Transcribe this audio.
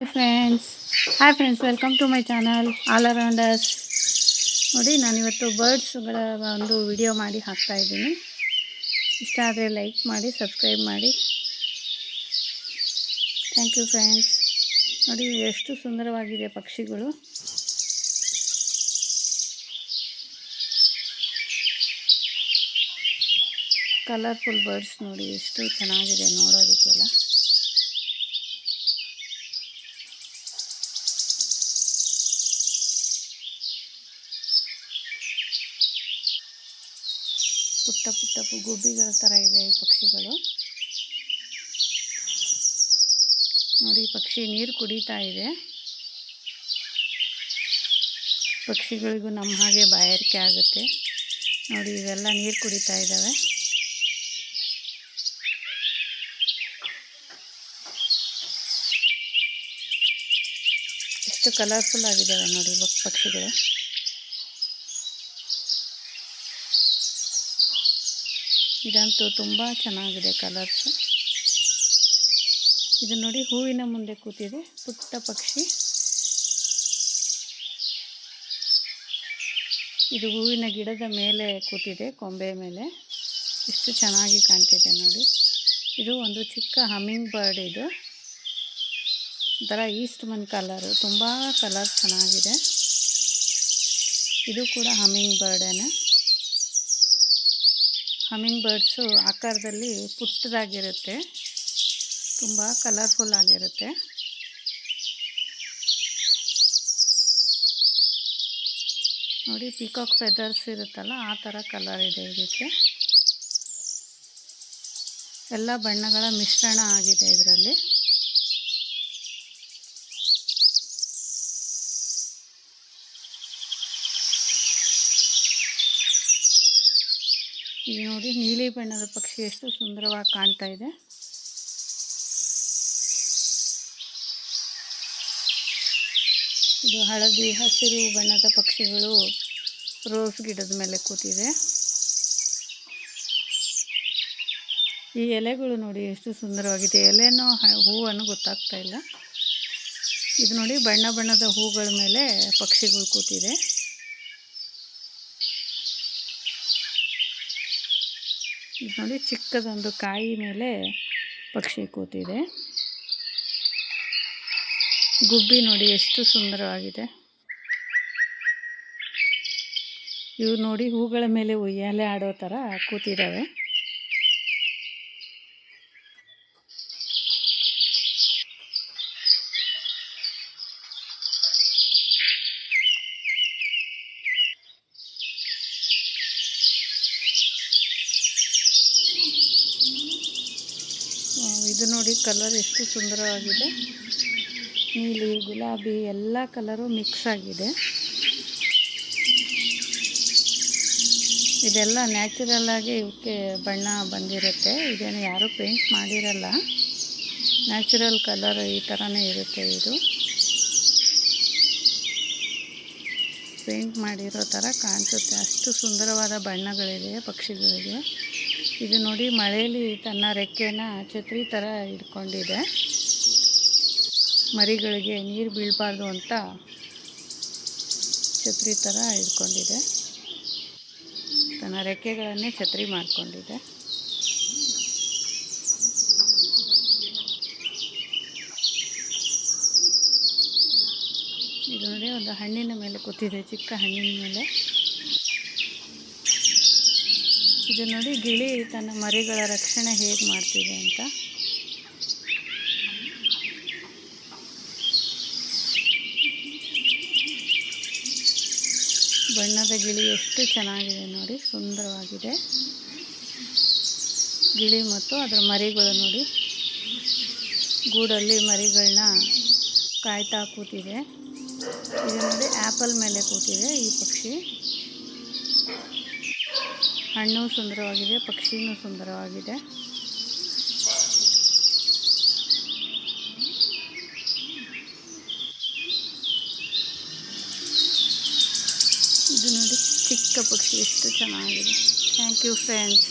Hi friends, welcome to my channel all around us. ನೋಡಿ, ನಾನಿವತ್ತು ಬರ್ಡ್ಸ್ಗಳ ಒಂದು ವಿಡಿಯೋ ಮಾಡಿ ಹಾಕ್ತಾ ಇದ್ದೀನಿ. ಇಷ್ಟ ಆದರೆ ಲೈಕ್ ಮಾಡಿ, ಸಬ್ಸ್ಕ್ರೈಬ್ ಮಾಡಿ. Thank you friends. ನೋಡಿ ಎಷ್ಟು ಸುಂದರವಾಗಿದೆ ಪಕ್ಷಿಗಳು. ಕಲರ್ಫುಲ್ ಬರ್ಡ್ಸ್ ನೋಡಿ ಎಷ್ಟು ಚೆನ್ನಾಗಿದೆ ನೋಡೋದಕ್ಕೆಲ್ಲ. ಪುಟ್ಟ ಪುಟ್ಟ ಗುಬ್ಬಿಗಳ ಥರ ಇದೆ ಈ ಪಕ್ಷಿಗಳು. ನೋಡಿ, ಪಕ್ಷಿ ನೀರು ಕುಡಿತಾ ಇದೆ. ಪಕ್ಷಿಗಳಿಗೂ ನಮ್ಮ ಹಾಗೆ ಬಾಯಾರಿಕೆ ಆಗುತ್ತೆ. ನೋಡಿ, ಇವೆಲ್ಲ ನೀರು ಕುಡಿತಾ ಇದ್ದಾವೆ. ಎಷ್ಟು ಕಲರ್ಫುಲ್ ಆಗಿದ್ದಾವೆ ನೋಡಿ ಪಕ್ಷಿಗಳು. ಇದಂತೂ ತುಂಬ ಚೆನ್ನಾಗಿದೆ ಕಲರ್ಸು. ಇದು ನೋಡಿ, ಹೂವಿನ ಮುಂದೆ ಕೂತಿದೆ ಪುಟ್ಟ ಪಕ್ಷಿ. ಇದು ಹೂವಿನ ಗಿಡದ ಮೇಲೆ ಕೂತಿದೆ, ಕೊಂಬೆ ಮೇಲೆ. ಎಷ್ಟು ಚೆನ್ನಾಗಿ ಕಾಣ್ತಿದೆ ನೋಡಿ. ಇದು ಒಂದು ಚಿಕ್ಕ ಹಮ್ಮಿಂಗ್ ಬರ್ಡ್. ಇದು ಒಂಥರ ಈಸ್ಟ್ ಮನ್ ಕಲರು, ತುಂಬ ಕಲರ್ ಚೆನ್ನಾಗಿದೆ. ಇದು ಕೂಡ ಹಮ್ಮಿಂಗ್ ಬರ್ಡೇನೆ. ಹಮ್ಮಿಂಗ್ ಬರ್ಡ್ಸು ಆಕಾರದಲ್ಲಿ ಪುಟ್ಟದಾಗಿರುತ್ತೆ, ತುಂಬ ಕಲರ್ಫುಲ್ ಆಗಿರುತ್ತೆ. ನೋಡಿ, ಪೀಕಾಕ್ ಫೆದರ್ಸ್ ಇರುತ್ತಲ್ಲ, ಆ ಥರ ಕಲರ್ ಇದೆ ಇದಕ್ಕೆ. ಎಲ್ಲ ಬಣ್ಣಗಳ ಮಿಶ್ರಣ ಆಗಿದೆ ಇದರಲ್ಲಿ. ಈಗ ನೋಡಿ, ನೀಲಿ ಬಣ್ಣದ ಪಕ್ಷಿ ಎಷ್ಟು ಸುಂದರವಾಗಿ ಕಾಣ್ತಾ ಇದೆ. ಇದು ಹಳದಿ ಹಸಿರು ಬಣ್ಣದ ಪಕ್ಷಿಗಳು ರೋಸ್ ಗಿಡದ ಮೇಲೆ ಕೂತಿದೆ. ಈ ಎಲೆಗಳು ನೋಡಿ ಎಷ್ಟು ಸುಂದರವಾಗಿದೆ. ಎಲೆನೋ ಹೂವನ್ನು ಗೊತ್ತಾಗ್ತಾ ಇಲ್ಲ. ಇದು ನೋಡಿ, ಬಣ್ಣ ಬಣ್ಣದ ಹೂಗಳ ಮೇಲೆ ಪಕ್ಷಿಗಳು ಕೂತಿದೆ. ಇದು ನೋಡಿ, ಚಿಕ್ಕದೊಂದು ಕಾಯಿ ಮೇಲೆ ಪಕ್ಷಿ ಕೂತಿದೆ. ಗುಬ್ಬಿ ನೋಡಿ ಎಷ್ಟು ಸುಂದರವಾಗಿದೆ. ಇವು ನೋಡಿ, ಹೂಗಳ ಮೇಲೆ ಉಯ್ಯಾಲೆ ಆಡೋ ಥರ ಕೂತಿದ್ದಾವೆ. ಇದು ನೋಡಿ, ಕಲರ್ ಎಷ್ಟು ಸುಂದರವಾಗಿದೆ. ನೀಲಿ, ಗುಲಾಬಿ ಎಲ್ಲ ಕಲರು ಮಿಕ್ಸ್ ಆಗಿದೆ. ಇದೆಲ್ಲ ನ್ಯಾಚುರಲ್ ಆಗಿ ಇವಕ್ಕೆ ಬಣ್ಣ ಬಂದಿರುತ್ತೆ. ಇದೇನು ಯಾರೂ ಪೇಂಟ್ ಮಾಡಿರಲ್ಲ. ನ್ಯಾಚುರಲ್ ಕಲರ್ ಈ ಥರನೇ ಇರುತ್ತೆ. ಇದು ಪೇಂಟ್ ಮಾಡಿರೋ ಥರ ಕಾಣಿಸುತ್ತೆ. ಅಷ್ಟು ಸುಂದರವಾದ ಬಣ್ಣಗಳಿದೆ ಪಕ್ಷಿಗಳಿಗೆ. ಇದು ನೋಡಿ, ಮಳೆಯಲ್ಲಿ ತನ್ನ ರೆಕ್ಕೆನ ಛತ್ರಿ ಥರ ಹಿಡ್ಕೊಂಡಿದೆ. ಮರಿಗಳಿಗೆ ನೀರು ಬೀಳಬಾರ್ದು ಅಂತ ಛತ್ರಿ ಥರ ಹಿಡ್ಕೊಂಡಿದೆ. ತನ್ನ ರೆಕ್ಕೆಗಳನ್ನೇ ಛತ್ರಿ ಮಾಡಿಕೊಂಡಿದೆ. ಇದು ನೋಡಿ, ಒಂದು ಹಣ್ಣಿನ ಮೇಲೆ ಕೂತಿದೆ, ಚಿಕ್ಕ ಹಣ್ಣಿನ ಮೇಲೆ. ಇದು ನೋಡಿ, ಗಿಳಿ ತನ್ನ ಮರಿಗಳ ರಕ್ಷಣೆ ಹೇಗೆ ಮಾಡ್ತಿದೆ ಅಂತ. ಬಣ್ಣದ ಗಿಳಿ ಎಷ್ಟು ಚೆನ್ನಾಗಿದೆ ನೋಡಿ, ಸುಂದರವಾಗಿದೆ. ಗಿಳಿ ಮತ್ತು ಅದರ ಮರಿಗಳು ನೋಡಿ, ಗೂಡಲ್ಲಿ ಮರಿಗಳನ್ನ ಕಾಯ್ತಾ ಕೂತಿದೆ. ಇದು ನೋಡಿ, ಆ್ಯಪಲ್ ಮೇಲೆ ಕೂತಿದೆ ಈ ಪಕ್ಷಿ. ಹಣ್ಣು ಸುಂದರವಾಗಿದೆ, ಪಕ್ಷಿನೂ ಸುಂದರವಾಗಿದೆ. ಇದು ನೋಡಿ, ಚಿಕ್ಕ ಪಕ್ಷಿ ಎಷ್ಟು ಚೆನ್ನಾಗಿದೆ. Thank you friends.